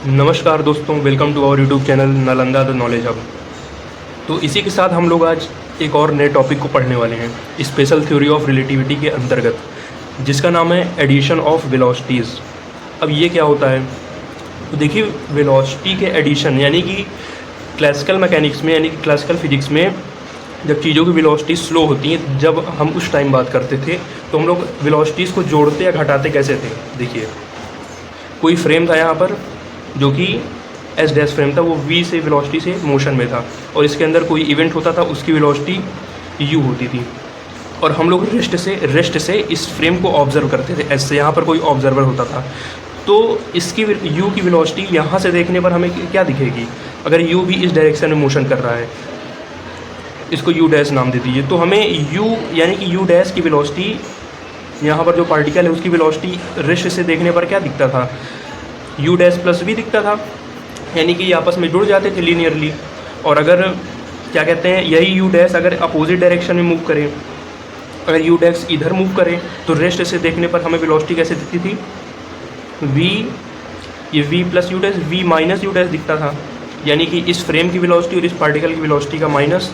नमस्कार दोस्तों, welcome to our YouTube channel Nalanda the knowledge hub. तो इसी के साथ हम लोग आज एक और नए टॉपिक को पढ़ने वाले हैं, स्पेशल थ्योरी ऑफ रिलेटिविटी के अंतर्गत, जिसका नाम है एडिशन ऑफ वेलोसिटीज़। अब ये क्या होता है? तो देखिए, वेलोसिटी के एडिशन यानी कि क्लासिकल मैकेनिक्स में यानी कि क्लासिकल फिजिक्स में जब चीज़ों की वेलोसिटी स्लो होती हैं, जब हम उस टाइम बात करते थे तो हम लोग वेलोसिटीज़ को जोड़ते या घटाते कैसे थे। देखिए, कोई फ्रेम था यहाँ पर जो कि एस डैश फ्रेम था, वो वी से वेलोसिटी से मोशन में था, और इसके अंदर कोई इवेंट होता था, उसकी वेलोसिटी यू होती थी, और हम लोग रेस्ट से इस फ्रेम को ऑब्जर्व करते थे एस से। यहाँ पर कोई ऑब्जर्वर होता था, तो इसकी यू की वेलोसिटी यहाँ से देखने पर हमें क्या दिखेगी? अगर यू भी इस डायरेक्शन में मोशन कर रहा है, इसको यू डैश नाम दे दीजिए, तो हमें यू यानी कि यू डैश की वेलोसिटी, यहाँ पर जो पार्टिकल है उसकी वेलोसिटी रेस्ट से देखने पर क्या दिखता था? यू डैश प्लस वी दिखता था, यानी कि ये आपस में जुड़ जाते थे लीनियरली। और अगर क्या कहते हैं, यही यू डैश अगर अपोजिट डायरेक्शन में मूव करें, अगर यू डैश इधर मूव करें, तो रेस्ट से देखने पर हमें वेलोसिटी कैसे दिखती थी? वी, ये V plus U dash, V minus U dash दिखता था, यानी कि इस फ्रेम की वेलोसिटी और इस पार्टिकल की वेलोसिटी का माइनस।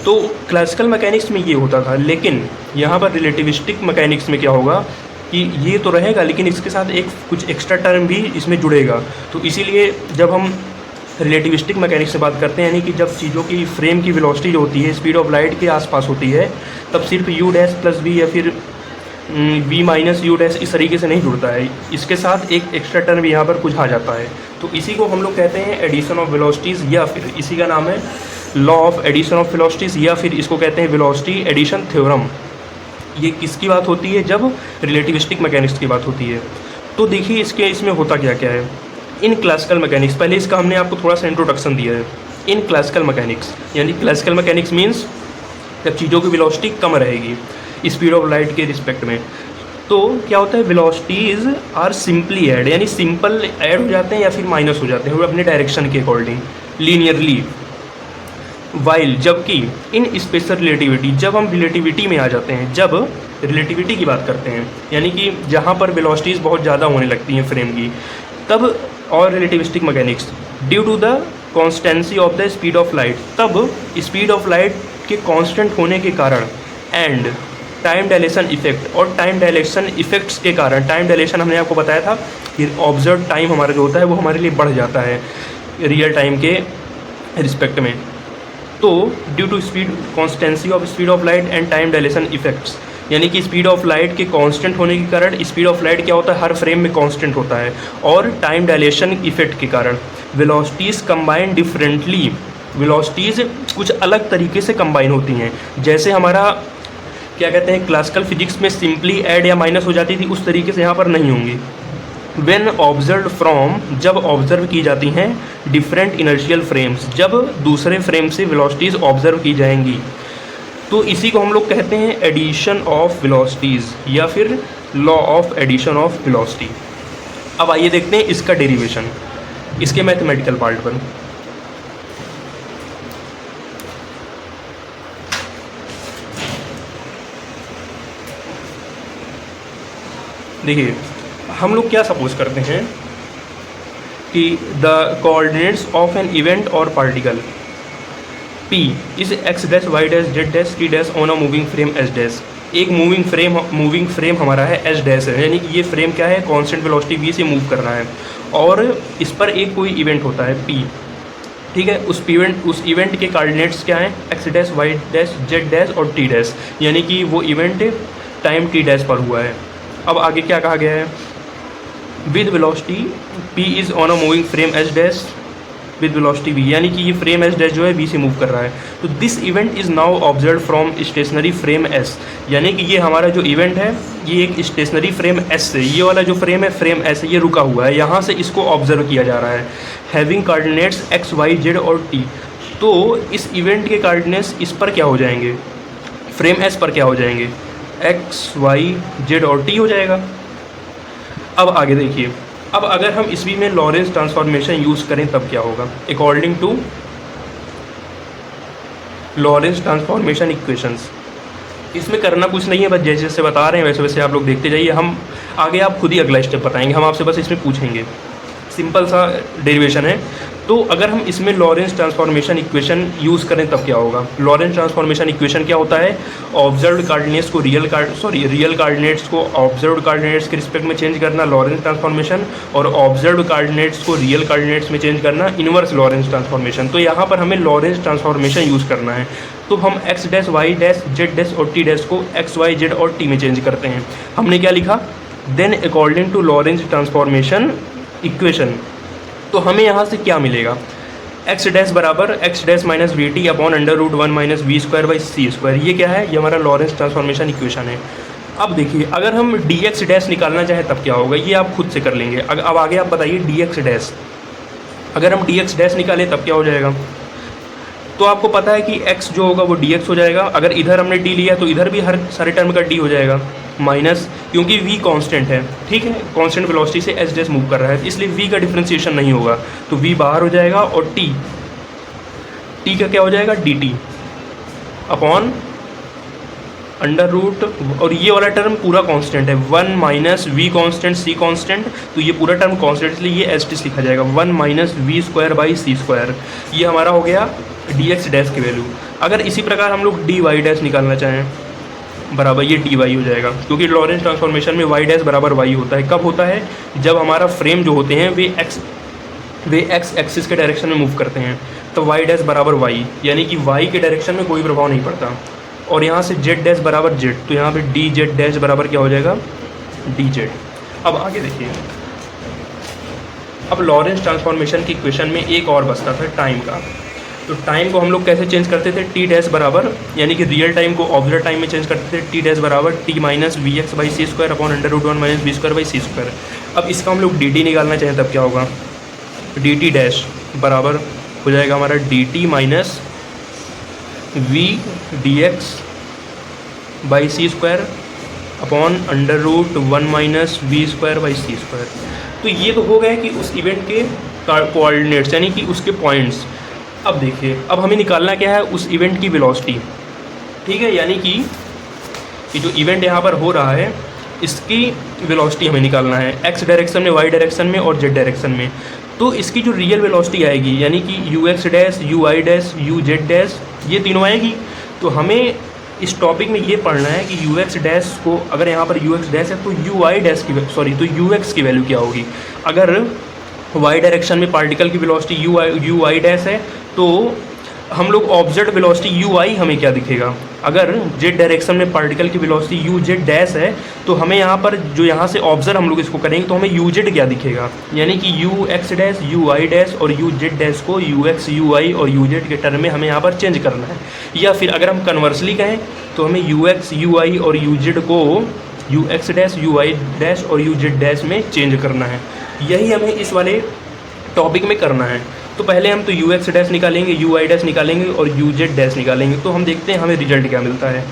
तो क्लासिकल मैकेनिक्स में ये होता था, लेकिन यहाँ पर रिलेटिविस्टिक मैकेनिक्स में क्या होगा कि ये तो रहेगा, लेकिन इसके साथ एक कुछ एक्स्ट्रा टर्म भी इसमें जुड़ेगा। तो इसीलिए जब हम रिलेटिविस्टिक मैकेनिक्स से बात करते हैं, यानी कि जब चीज़ों की फ्रेम की वेलोसिटी जो होती है स्पीड ऑफ लाइट के आसपास होती है, तब सिर्फ यू डैश प्लस वी या फिर वी माइनस यू डैश इस तरीके से नहीं जुड़ता है, इसके साथ एक एक्स्ट्रा टर्म यहाँ पर कुछ आ जाता है। तो इसी को हम लोग कहते हैं एडिशन ऑफ वेलोसिटीज़, या फिर इसी का नाम है law of addition of velocities, या फिर इसको कहते हैं वेलोसिटी एडिशन थ्योरम। ये किसकी बात होती है? जब रिलेटिविस्टिक मैकेनिक्स की बात होती है। तो देखिए इसमें होता क्या क्या है। इन क्लासिकल मैकेनिक्स, पहले इसका हमने आपको थोड़ा सा इंट्रोडक्शन दिया है। इन क्लासिकल मैकेनिक्स यानी क्लासिकल मैकेनिक्स मीन्स जब चीज़ों की वेलोसिटी कम रहेगी स्पीड ऑफ लाइट के रिस्पेक्ट में, तो क्या होता है, वेलोसिटीज़ आर सिंपली ऐड, यानी सिंपल ऐड हो जाते हैं या फिर माइनस हो जाते हैं अपने डायरेक्शन के अकॉर्डिंग लीनियरली। वाइल, जबकि इन स्पेशल रिलेटिविटी, जब हम रिलेटिविटी में आ जाते हैं, जब रिलेटिविटी की बात करते हैं, यानी कि जहाँ पर वेलोसिटीज़ बहुत ज़्यादा होने लगती हैं फ्रेम की, तब और relativistic mechanics due to the constancy of the speed of light, तब स्पीड ऑफ लाइट के कांस्टेंट होने के कारण एंड टाइम डायलेशन इफेक्ट, और टाइम डायलेशन इफेक्ट्स के कारण, टाइम डायलेशन हमने आपको बताया था कि ऑब्जर्व टाइम हमारा जो होता है वो हमारे लिए बढ़ जाता है रियल टाइम के रिस्पेक्ट में। तो due to speed constancy of speed of light and time dilation effects, यानी कि स्पीड ऑफ लाइट के कांस्टेंट होने के कारण, स्पीड ऑफ लाइट क्या होता है, हर फ्रेम में कांस्टेंट होता है, और टाइम डायलेशन इफेक्ट के कारण वेलोसिटीज़ कंबाइन डिफरेंटली, वेलोसिटीज़ कुछ अलग तरीके से कंबाइन होती हैं। जैसे हमारा क्या कहते हैं, क्लासिकल फिजिक्स में सिंपली ऐड या माइनस हो जाती थी, उस तरीके से यहाँ पर नहीं होंगी। वेन ऑब्जर्व फ्रॉम, जब ऑब्जर्व की जाती हैं डिफरेंट इनर्शियल फ्रेम्स, जब दूसरे फ्रेम से वेलोसिटीज़ ऑब्जर्व की जाएंगी, तो इसी को हम लोग कहते हैं एडिशन ऑफ वेलोसिटीज़ या फिर law of addition of velocity. अब आइए देखते हैं इसका डेरिवेशन, इसके मैथमेटिकल पार्ट पर। देखिए, हम लोग क्या सपोज करते हैं कि the coordinates of an event or particle P is X dash Y dash Z dash T dash on a moving frame S dash. एक मूविंग फ्रेम हमारा है एस डैश है, यानी कि ये फ्रेम क्या है, कांस्टेंट वेलोसिटी v से मूव कर रहा है, और इस पर एक कोई इवेंट होता है P, ठीक है। उस इवेंट के कोऑर्डिनेट्स क्या हैं, X dash Y dash Z dash और टी डैश, यानी कि वो इवेंट टाइम टी डैश पर हुआ है। अब आगे क्या कहा गया है, with velocity p is on a moving frame S dash with velocity v, यानी कि ये फ्रेम एस डैश जो है v से मूव कर रहा है। तो this event is now observe from stationary frame s, यानी कि ये हमारा जो इवेंट है ये एक स्टेशनरी फ्रेम s से, ये वाला जो फ्रेम है फ्रेम s ये रुका हुआ है, यहाँ से इसको ऑब्जर्व किया जा रहा है, having coordinates x y z और t। तो इस इवेंट के कोऑर्डिनेट्स इस पर क्या हो जाएंगे, फ्रेम s पर क्या हो जाएंगे, x y z और t हो जाएगा। अब आगे देखिए, अब अगर हम इसमें में लॉरेंस ट्रांसफॉर्मेशन यूज़ करें तब क्या होगा, according to Lorentz transformation equations. इसमें करना कुछ नहीं है, बस जैसे जैसे बता रहे हैं वैसे वैसे आप लोग देखते जाइए, हम आगे आप खुद ही अगला स्टेप बताएंगे, हम आपसे बस इसमें पूछेंगे। सिंपल सा डेरिवेशन है। तो अगर हम इसमें लॉरेंस ट्रांसफॉर्मेशन इक्वेशन यूज़ करें तब क्या होगा। लॉरेंस ट्रांसफॉर्मेशन इक्वेशन क्या होता है, ऑब्जर्व्ड कोऑर्डिनेट्स को रियल कोऑर्डिनेट्स को ऑब्जर्व्ड कोऑर्डिनेट्स के रिस्पेक्ट में चेंज करना लॉरेंस ट्रांसफॉर्मेशन, और ऑब्जर्व्ड कोऑर्डिनेट्स को रियल कोऑर्डिनेट्स में चेंज करना इनवर्स लॉरेंस ट्रांसफॉर्मेशन। तो यहाँ पर हमें लॉरेंस ट्रांसफॉर्मेशन यूज़ करना है। तो हम X dash Y dash Z dash और टी डैश को एक्स वाई जेड और टी में चेंज करते हैं। हमने क्या लिखा, then according to Lorentz transformation equation. तो हमें यहाँ से क्या मिलेगा, एक्स डैश बराबर X dash minus V T upon under root one minus we square by C square. ये क्या है, ये हमारा लॉरेंस ट्रांसफॉर्मेशन इक्वेशन है। अब देखिए अगर हम डी एक्स डैश निकालना चाहें तब क्या होगा, ये आप खुद से कर लेंगे। अब आगे आप बताइए डी एक्स डैश, अगर हम डी एक्स डैश निकालें तब क्या हो जाएगा। तो आपको पता है कि x जो होगा वो dx हो जाएगा। अगर इधर हमने d लिया तो इधर भी हर सारे टर्म का d हो जाएगा माइनस, क्योंकि v कांस्टेंट है, ठीक है, कांस्टेंट वेलोसिटी से s डैश मूव कर रहा है, इसलिए v का डिफरेंशिएशन नहीं होगा, तो v बाहर हो जाएगा और t का क्या हो जाएगा dt अपॉन अंडर रूट, और ये वाला टर्म पूरा कांस्टेंट है, 1 minus V constant C constant, तो ये पूरा टर्म कांस्टेंट इसलिए ये एस टी लिखा जाएगा 1 minus we square by C square. ये हमारा हो गया डी एक्स डैश की वैल्यू। अगर इसी प्रकार हम लोग डी वाई डैश निकालना चाहें बराबर ये डी वाई हो जाएगा, क्योंकि लॉरेंस ट्रांसफॉर्मेशन में वाई डैश बराबर वाई होता है। कब होता है, जब हमारा फ्रेम जो होते हैं वे एक्स एक्सिस के डायरेक्शन में मूव करते हैं, तो वाई डैश बराबर वाई, यानी कि वाई के डायरेक्शन में कोई प्रभाव नहीं पड़ता। और यहाँ से जेड डैश बराबर जेड, तो यहाँ पे डी जेड डैश बराबर क्या हो जाएगा डी जेड। अब आगे देखिए, अब लॉरेंस ट्रांसफॉर्मेशन की इक्वेशन में एक और बचता था टाइम का। तो टाइम को हम लोग कैसे चेंज करते थे, टी डैश बराबर, यानी कि रियल टाइम को ऑब्जर्व टाइम में चेंज करते थे, टी डैश बराबर T minus V X by C square upon under root one minus we square by C square. अब इसका हम लोग डी टी निकालना चाहें तब क्या होगा, डी टी डैश बराबर हो जाएगा हमारा D T minus we D x by C square upon under root one minus we square by C square. तो ये तो हो गया कि उस इवेंट के कोऑर्डिनेट्स, यानी कि उसके पॉइंट्स। अब देखिए, अब हमें निकालना क्या है, उस इवेंट की वेलोसिटी, ठीक है, यानी कि जो इवेंट यहाँ पर हो रहा है इसकी वेलोसिटी हमें निकालना है, एक्स डायरेक्शन में, वाई डायरेक्शन में और जेड डायरेक्शन में। तो इसकी जो रियल वेलोसिटी आएगी, यानी कि you x dash, U Y dash, you Z dash, ये तीनों आएगी। तो हमें इस टॉपिक में ये पढ़ना है कि यू एक्स डैश को, अगर यहाँ पर यू एक्स डैश है तो यू वाई डैश की, सॉरी, तो यू एक्स की वैल्यू क्या होगी। अगर वाई डायरेक्शन में पार्टिकल की वेलोसिटी यू वाई डैश है तो हम लोग ऑब्जर्व वेलोसिटी यू आई हमें क्या दिखेगा। अगर जेड डायरेक्शन में पार्टिकल की वेलोसिटी यू जेड डैश है तो हमें यहाँ पर जो यहाँ से ऑब्जर्व हम लोग इसको करेंगे तो हमें यू जेड क्या दिखेगा, यानी कि you x dash, you I dash और यू जेड डैश को यू एक्स, यू आई और यू जेड के टर्म में हमें यहाँ पर चेंज करना है। या फिर अगर हम कन्वर्सली कहें तो हमें यू एक्स, यू आई और यू जेड को u x dash, you I dash और यू जेड डैश में चेंज करना है। यही हमें इस वाले टॉपिक में करना है। तो पहले हम तो यू एक्स डैश निकालेंगे, यू आई डैश निकालेंगे और यू जेड डैश निकालेंगे। तो हम देखते हैं हमें रिजल्ट क्या मिलता है।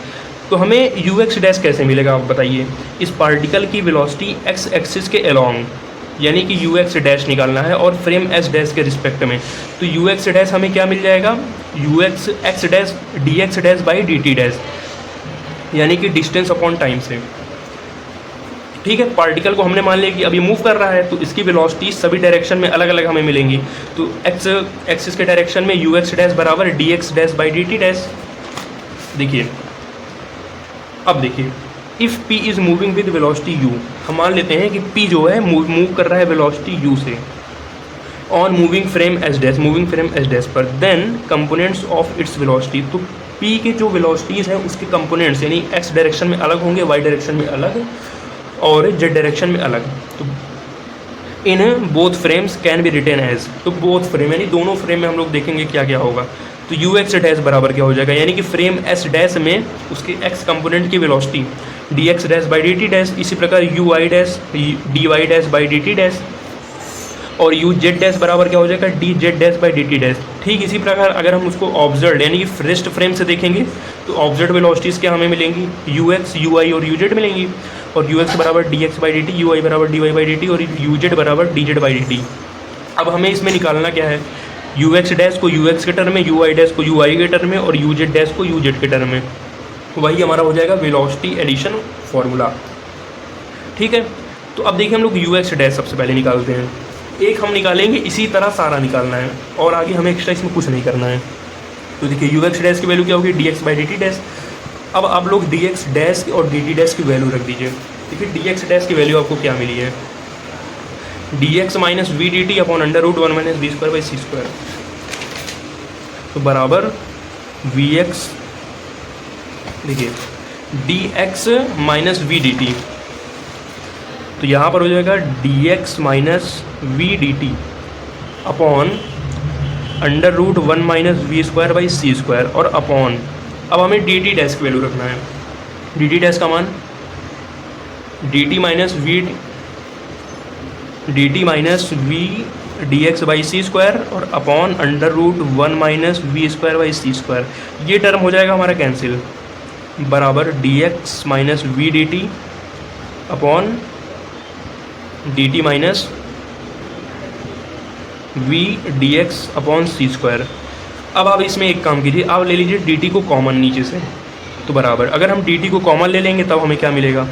तो हमें यू एक्स डैश कैसे मिलेगा आप बताइए। इस पार्टिकल की वेलोसिटी एक्स एक्सिस के अलोंग, यानी कि यू एक्स डैश निकालना है और फ्रेम एस डैश के रिस्पेक्ट में। तो यू एक्स डैश हमें क्या मिल जाएगा, u x dash D X dash by D T dash, यानी कि डिस्टेंस अपॉन टाइम से, ठीक है। पार्टिकल को हमने मान लिया कि अभी मूव कर रहा है तो इसकी वेलोसिटी सभी डायरेक्शन में अलग अलग हमें मिलेंगी। तो एक्स एक्सिस के डायरेक्शन में यू एक्स डैश बराबर d X dash by D T dash. देखिए, अब देखिए, if p is moving with velocity u, हम मान लेते हैं कि p जो है मूव कर रहा है वेलोसिटी u से on moving frame S dash, moving frame S dash पर, then components of its velocity. तो p के जो वेलोसिटीज़ हैं उसके कंपोनेंट्स, यानी x डायरेक्शन में अलग होंगे, y डायरेक्शन में अलग और z डायरेक्शन में अलग। तो in both frames can be written as, तो बोथ फ्रेम यानी दोनों फ्रेम में हम लोग देखेंगे क्या क्या होगा। तो यू एक्स डैश बराबर क्या हो जाएगा, यानी कि फ्रेम एस डैश में उसके एक्स कंपोनेंट की velocity D X dash by D T dash, इसी प्रकार U I dash D Y dash by D T dash और यू जेड डैश बराबर क्या हो जाएगा D Z dash by D T dash. ठीक इसी प्रकार अगर हम उसको ऑब्जर्व यानी कि फ्रेस्ट फ्रेम से देखेंगे तो ऑब्जर्व वेलोसिटीज़ क्या हमें मिलेंगी, यू एक्स, यू आई और यू जेड मिलेंगी। और यू एक्स बराबर d x by D t, u i बराबर d y by D T और यू जेड बराबर d z by D t. अब हमें इसमें निकालना क्या है, यू एक्स डैश को यू एक्स के टर्म में, यू आई डैश को यू आई के टर्म में और यू जेड डैश को यू जेड के टर्म में। वही हमारा हो जाएगा वेलोसिटी एडिशन फॉर्मूला। ठीक है, तो अब देखिए हम लोग यू एक्स डैश सबसे पहले निकालते हैं। एक हम निकालेंगे, इसी तरह सारा निकालना है और आगे हमें एक्स्ट्रा इसमें कुछ नहीं करना है। तो देखिए यू एक्स डैश की वैल्यू क्या होगी, D x by D T dash. अब आप लोग डी एक्स डैश और डी टी डैश की वैल्यू रख दीजिए। देखिए डी एक्स डैश की वैल्यू आपको क्या मिली है, D x minus we D T upon under root one minus B square by C square, तो बराबर वी एक्स, देखिए D x minus we D T, तो यहाँ पर हो जाएगा d x minus we D T upon under root one minus we square by C square और upon, अब हमें डी टी डैश की वैल्यू रखना है। डी टी डैश का मान d T minus we D x by C square और upon under root one minus we square by C square, ये टर्म हो जाएगा हमारा कैंसिल, बराबर d x minus we D T upon D T minus we D x upon C square. अब आप इसमें एक काम कीजिए, आप ले लीजिए डी टी को कॉमन नीचे से, तो बराबर अगर हम डी टी को कॉमन ले लेंगे तब हमें क्या मिलेगा,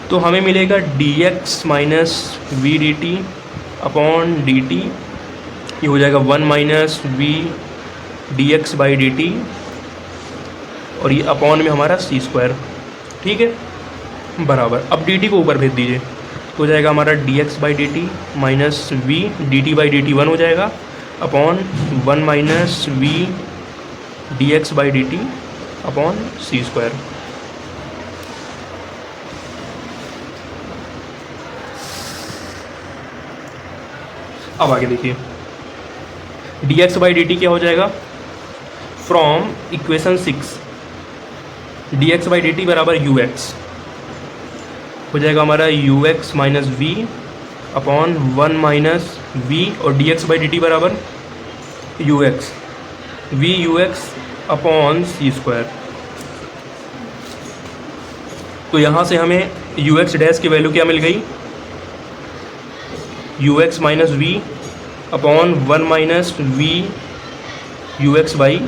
तो हमें मिलेगा D x minus we D T upon D T, ये हो जाएगा one minus we D x by D T और ये अपॉन में हमारा सी स्क्वायर, ठीक है, बराबर। अब डी टी को ऊपर भेज दीजिए, तो हो जाएगा हमारा d x by D T minus we D t by D t one हो जाएगा upon one minus we D x by D T upon C square. अब आगे देखिए D x by D t क्या हो जाएगा, from equation 6 d x by D t बराबर u x हो जाएगा हमारा u x minus v upon one minus v और d x by D t बराबर u x v u x upon सी square. तो यहाँ से हमें यू एक्स डैश की वैल्यू क्या मिल गई, u x minus v upon one minus v u x by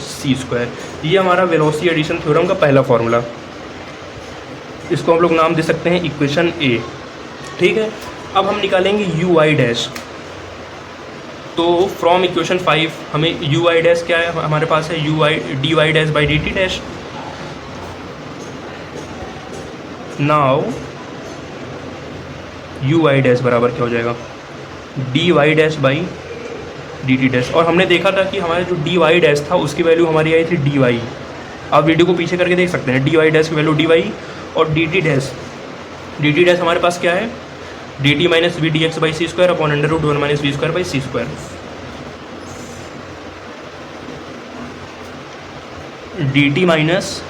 C square. ये हमारा वेलोसिटी एडिशन थ्योरम का पहला फॉर्मूला, इसको हम लोग नाम दे सकते हैं इक्वेशन ए, ठीक है। अब हम निकालेंगे यू आई डैश, तो फ्रॉम इक्वेशन 5 हमें यू आई डैश क्या है, हमारे पास है u i d Y dash by D T dash. Now u I dash बराबर क्या हो जाएगा, d Y dash by D T dash. और हमने देखा था कि हमारा जो डी वाई डैश था उसकी वैल्यू हमारी आई थी डी वाई, आप वीडियो को पीछे करके देख सकते हैं, डी वाई डैश की वैल्यू डी वाई और डी टी डैश हमारे पास क्या है, d T minus we D x by C square upon under root one minus we square by C square. D T minus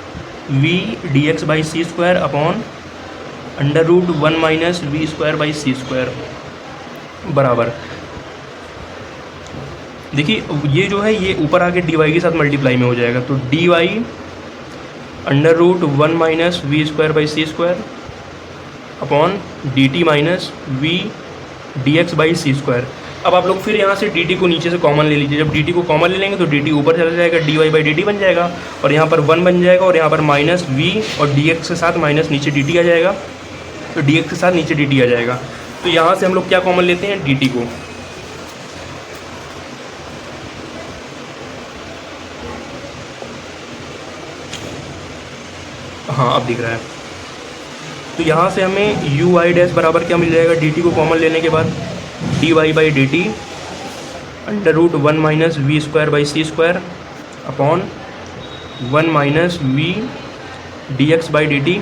we D x by C square upon under root one minus we square by C square बराबर, देखिए ये जो है ये ऊपर आके D Y के साथ मल्टीप्लाई में हो जाएगा, तो d y under root one minus we square by C square upon D T minus we D x by C square. अब आप लोग फिर यहाँ से डी टी को नीचे से कॉमन ले लीजिए, जब डी टी को कॉमन ले लेंगे तो डी टी ऊपर चला जाएगा, d y by D t बन जाएगा और यहाँ पर वन बन जाएगा और यहाँ पर माइनस वी और डी एक्स के साथ माइनस नीचे डी टी आ जाएगा, तो डी एक्स के साथ नीचे डी टी आ जाएगा। तो यहाँ से हम लोग क्या कॉमन लेते हैं, डी टी को, हाँ अब दिख रहा है। तो यहाँ से हमें यू आई डैश बराबर क्या मिल जाएगा, डी टी को कॉमन लेने के बाद d y by D t under root one minus we square by C square upon one minus we D x by D T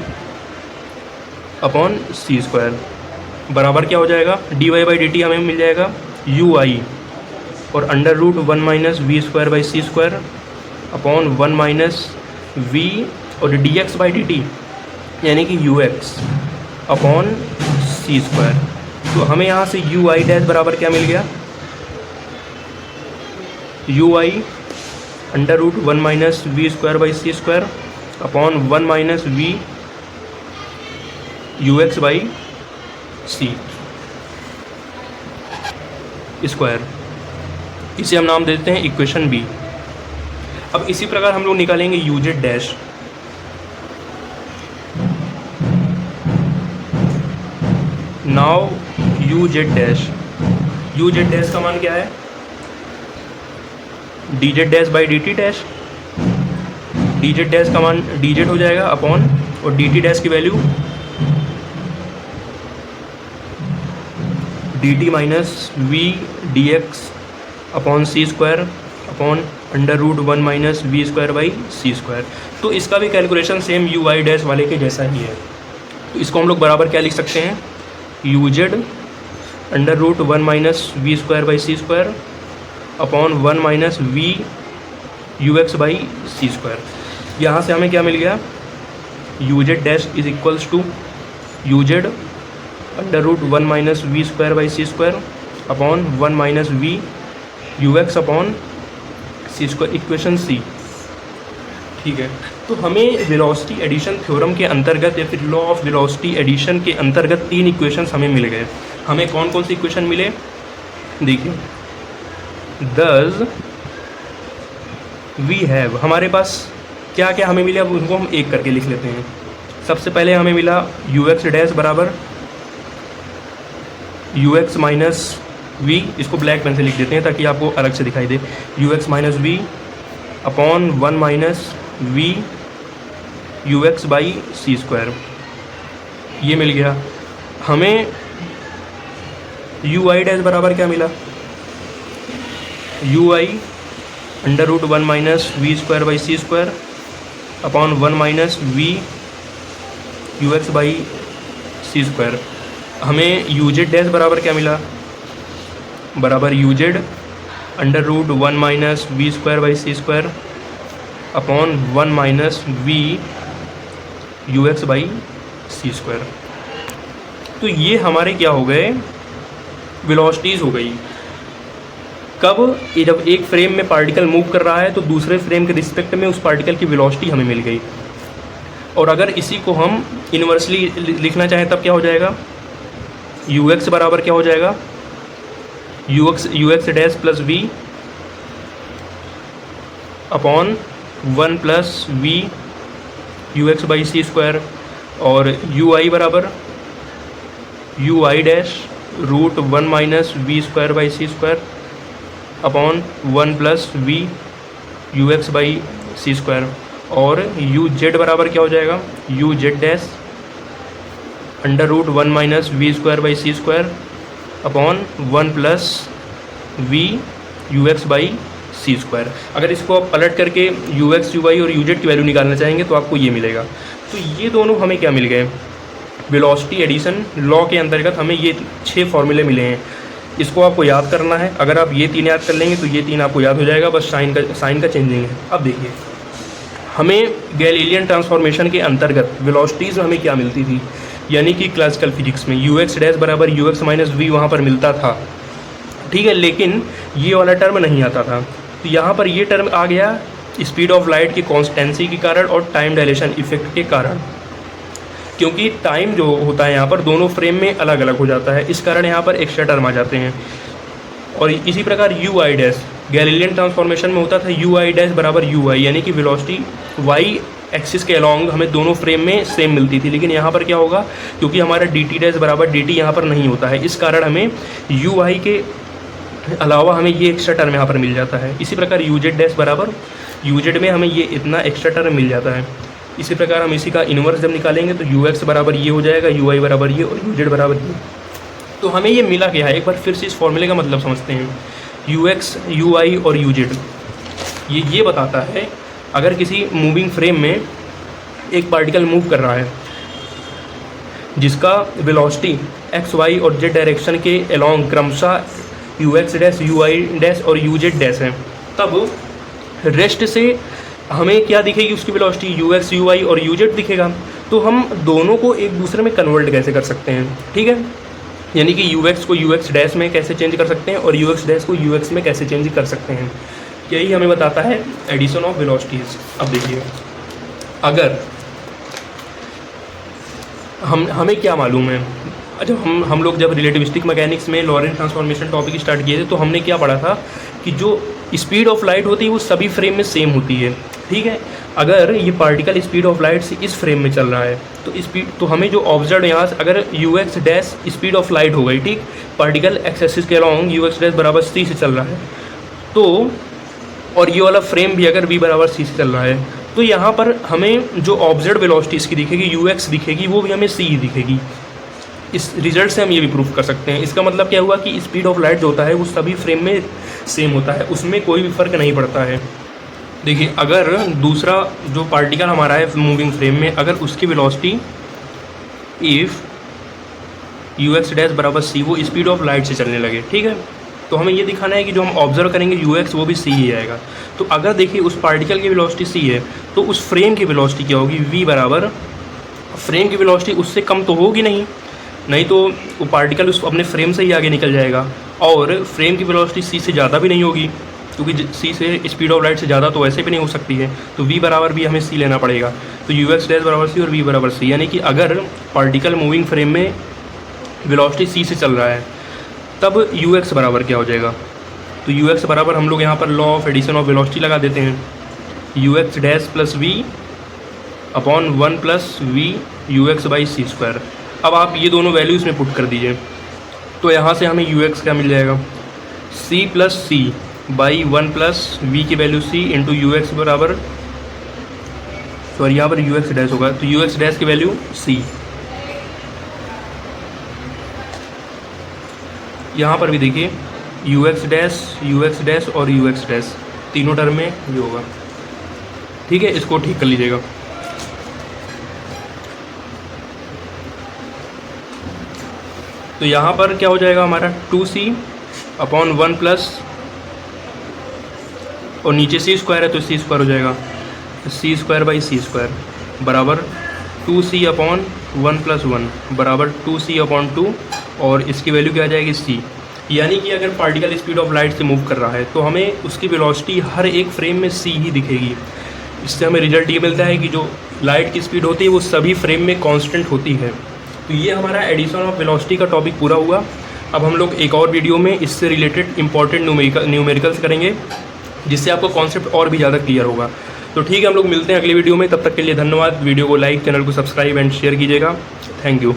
upon C square बराबर क्या हो जाएगा, d y by D t हमें मिल जाएगा u i और under root one minus we square by C square upon one minus v और d x by D t यानी कि you x upon C square. तो हमें यहाँ से यू आई डैश बराबर क्या मिल गया, u i under root one minus we square by C square upon one minus v u x by C square, इसे हम नाम देते हैं इक्वेशन बी। अब इसी प्रकार हम लोग निकालेंगे u Z dash, now u Z dash, you Z dash का मान क्या है, d Z dash by D T dash, d Z dash का मान डी जेड हो जाएगा अपॉन, और डी टी डैश की value d T minus we D x upon C square upon under root 1 minus we square by C square. तो इसका भी calculation same u आई dash वाले के जैसा ही है। तो इसको हम लोग बराबर क्या लिख सकते हैं, u z under root 1 minus we square by C square upon 1 minus v u x by C square. यहाँ से हमें क्या मिल गया, u Z dash is equals to u z under root 1 minus we square by C square upon 1 minus v u x upon C square, equation c. ठीक है, तो हमें वेलोसिटी एडिशन थ्योरम के अंतर्गत या फिर लॉ ऑफ वेलोसिटी एडिशन के अंतर्गत 3 इक्वेशंस हमें मिल गए। हमें कौन कौन से इक्वेशन मिले, देखिए, दस वी हैव, हमारे पास क्या क्या हमें मिला, उनको हम एक करके लिख लेते हैं। सबसे पहले हमें मिला यू एक्स डैश बराबर यू एक्स माइनस वी, इसको ब्लैक पेन से लिख देते हैं ताकि आपको अलग से दिखाई दे, u x minus v upon 1 minus v u x by C square, ये मिल गया। हमें यू आई डैश बराबर क्या मिला, u i under root 1 minus we square by C square upon 1 minus v u x by C square. हमें u Z dash बराबर क्या मिला, बराबर u z under root 1 minus we square by C square upon 1 minus v u x by C square. तो ये हमारे क्या हो गए, वेलोसिटीज़ हो गई। कब, ये जब एक फ्रेम में पार्टिकल मूव कर रहा है तो दूसरे फ्रेम के रिस्पेक्ट में उस पार्टिकल की वेलोसिटी हमें मिल गई। और अगर इसी को हम इन्वर्सली लिखना चाहें तब क्या हो जाएगा, यू एक्स बराबर क्या हो जाएगा, u x dash plus v upon 1 plus v u x by C square, और यू आई बराबर u I dash root 1 minus we square by C square upon 1 plus v u x by C square. और you z बराबर क्या हो जाएगा, u Z dash under root 1 minus we square by C square upon 1 plus v u x by C square. अगर इसको आप पलट करके यू एक्स यू वाई और यू जेड की वैल्यू निकालना चाहेंगे तो आपको ये मिलेगा। तो ये दोनों हमें क्या मिल गए, वेलोसिटी एडिशन लॉ के अंतर्गत हमें ये 6 फॉर्मूले मिले हैं। इसको आपको याद करना है, अगर आप ये 3 याद कर लेंगे तो ये 3 आपको याद हो जाएगा, बस साइन का चेंजिंग है। अब देखिए, हमें गैलीलियन ट्रांसफॉर्मेशन के अंतर्गत वेलोसिटीज़ हमें क्या मिलती थी, यानी कि क्लासिकल फिजिक्स में यू एक्स डैश बराबर यू एक्स माइनस वी वहाँ पर मिलता था, ठीक है, लेकिन ये वाला टर्म नहीं आता था। तो यहाँ पर ये टर्म आ गया स्पीड ऑफ लाइट की कॉन्स्टेंसी के कारण और टाइम डायलेशन इफेक्ट के कारण, क्योंकि टाइम जो होता है यहाँ पर दोनों फ्रेम में अलग अलग हो जाता है, इस कारण यहाँ पर एक्स्ट्रा टर्म आ जाते हैं। और इसी प्रकार U I dash Galilean transformation में होता था यू आई डैश बराबर यू आई, यानी कि वेलोसिटी वाई एक्सिस के अलॉन्ग हमें दोनों फ्रेम में सेम मिलती थी। लेकिन यहाँ पर क्या होगा, क्योंकि हमारा डी टी डैश बराबर डी टी यहाँ पर नहीं होता है, इस कारण हमें यू आई के अलावा हमें ये एक्स्ट्रा टर्म यहाँ पर मिल जाता है। इसी प्रकार यू जेड डैश बराबर यू जेड में हमें ये इतना एक्स्ट्रा टर्म मिल जाता है। इसी प्रकार हम इसी का इन्वर्स जब निकालेंगे तो यू एक्स बराबर ये हो जाएगा, यू आई बराबर ये और यू जेड बराबर ये। तो हमें ये मिला क्या है, एक बार फिर से इस फॉर्मूले का मतलब समझते हैं। यू एक्स यू आई और यू जेड ये बताता है अगर किसी मूविंग फ्रेम में एक पार्टिकल मूव कर रहा है जिसका वेलोसिटी एक्स वाई और जेड डायरेक्शन के अलॉन्ग क्रमशः you x dash you I dash और यू जेड डैश है, तब रेस्ट से हमें क्या दिखेगी, उसकी velocity you x you i और यू जेड दिखेगा। तो हम दोनों को एक दूसरे में कन्वर्ट कैसे कर सकते हैं, ठीक है, यानी कि यू एक्स को यू एक्स डैश में कैसे चेंज कर सकते हैं और यू एक्स डैश को यू एक्स में कैसे चेंज कर सकते हैं, यही हमें बताता है एडिशन ऑफ वेलोसिटीज़। अब देखिए, अगर हमें क्या मालूम है, जब हम लोग जब रिलेटिविस्टिक मैकेनिक्स में लॉरेंट ट्रांसफॉर्मेशन टॉपिक स्टार्ट किए थे तो हमने क्या पढ़ा था कि जो स्पीड ऑफ लाइट होती है वो सभी फ्रेम में सेम होती है, ठीक है। अगर ये पार्टिकल स्पीड ऑफ लाइट से इस फ्रेम में चल रहा है तो स्पीड, तो हमें जो ऑब्जर्व यहाँ से अगर you x dash speed of light हो गई, ठीक, पार्टिकल एक्स एक्सिस के अलॉन्ग यू एक्स डैश बराबर सी से चल रहा है, तो और ये वाला फ्रेम भी अगर वी बराबर सी से चल रहा है, तो यहाँ पर हमें जो ऑब्जर्व वेलोसिटी इसकी दिखेगी यू एक्स दिखेगी, वो भी हमें सी ही दिखेगी। इस रिजल्ट से हम ये भी प्रूफ कर सकते हैं। इसका मतलब क्या हुआ कि स्पीड ऑफ लाइट जो होता है वो सभी फ्रेम में सेम होता है, उसमें कोई भी फ़र्क नहीं पड़ता है। देखिए, अगर दूसरा जो पार्टिकल हमारा है मूविंग फ्रेम में, अगर उसकी velocity if you x dash बराबर सी वो स्पीड ऑफ लाइट से चलने लगे, ठीक है, तो हमें ये दिखाना है कि जो हम ऑब्जर्व करेंगे यू एक्स वो भी सी ही आएगा। तो अगर देखिए उस पार्टिकल की वेलोसिटी सी है तो उस फ्रेम की वेलोसिटी क्या होगी, वी बराबर, फ्रेम की वेलोसिटी उससे कम तो होगी नहीं तो वो पार्टिकल उस अपने फ्रेम से ही आगे निकल जाएगा, और फ्रेम की वेलोसिटी सी से ज़्यादा भी नहीं होगी, क्योंकि सी से स्पीड ऑफ लाइट से ज़्यादा तो वैसे भी नहीं हो सकती है, तो वी बराबर भी हमें सी लेना पड़ेगा। तो यू एक्स डैश बराबर सी और वी बराबर सी, यानी कि अगर पार्टिकल मूविंग फ्रेम में वेलोसिटी सी से चल रहा है तब यू एक्स बराबर क्या हो जाएगा, तो यू एक्स बराबर हम लोग यहाँ पर law of addition of velocity लगा देते हैं, u x dash plus v upon 1 plus v u x by C square. अब आप ये दोनों वैल्यूज़ में पुट कर दीजिए, तो यहाँ से हमें यू एक्स क्या मिल जाएगा, c plus c by 1 plus v की value c into u x बराबर, सॉरी यहाँ पर यू एक्स डैश होगा, तो यू एक्स डैश की वैल्यू सी। यहाँ पर भी देखिए यू एक्स डैश और यू एक्स डैश तीनों टर्म में ये होगा, ठीक है, इसको ठीक कर लीजिएगा। तो यहाँ पर क्या हो जाएगा हमारा 2c अपॉन 1 प्लस, और नीचे सी स्क्वायर है तो सी स्क्वायर हो जाएगा, सी स्क्वायर बाई सी स्क्वायर बराबर 2c अपॉन 1 प्लस 1 बराबर 2c अपॉन 2, और इसकी वैल्यू क्या आ जाएगी c। यानी कि अगर पार्टिकल स्पीड ऑफ लाइट से मूव कर रहा है तो हमें उसकी वेलोसिटी हर एक फ्रेम में c ही दिखेगी। इससे हमें रिजल्ट ये मिलता है कि जो लाइट की स्पीड होती है वो सभी फ्रेम में कांस्टेंट होती है। तो ये हमारा एडिशन ऑफ वेलोसिटी का टॉपिक पूरा हुआ। अब हम लोग एक और वीडियो में इससे रिलेटेड इंपॉर्टेंट न्यूमेरिकल्स करेंगे, जिससे आपको कॉन्सेप्ट और भी ज़्यादा क्लियर होगा। तो ठीक है, हम लोग मिलते हैं अगली वीडियो में, तब तक के लिए धन्यवाद। वीडियो को लाइक, चैनल को सब्सक्राइब एंड शेयर कीजिएगा। Thank you.